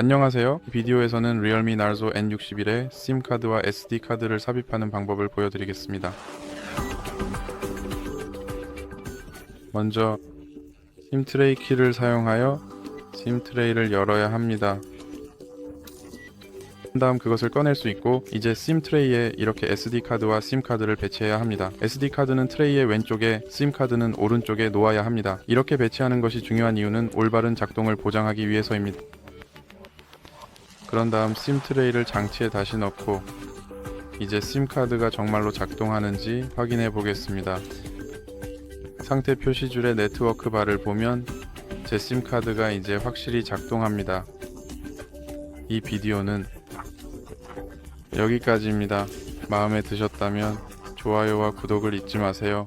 안녕하세요. 이 비디오에서는 리얼미 나르조 N61에 심카드와 SD카드를 삽입하는 방법을 보여드리겠습니다. 먼저 심트레이 키를 사용하여 심트레이를 열어야 합니다. 다음 그것을 꺼낼 수 있고, 이제 심트레이에 이렇게 SD카드와 심카드를 배치해야 합니다. SD카드는 트레이의 왼쪽에, 심카드는 오른쪽에 놓아야 합니다. 이렇게 배치하는 것이 중요한 이유는 올바른 작동을 보장하기 위해서입니다. 그런 다음 심트레이를 장치에 다시 넣고 이제 심카드가 정말로 작동하는지 확인해 보겠습니다. 상태 표시줄의 네트워크 바를 보면 제 심카드가 이제 확실히 작동합니다. 이 비디오는 여기까지입니다. 마음에 드셨다면 좋아요와 구독을 잊지 마세요.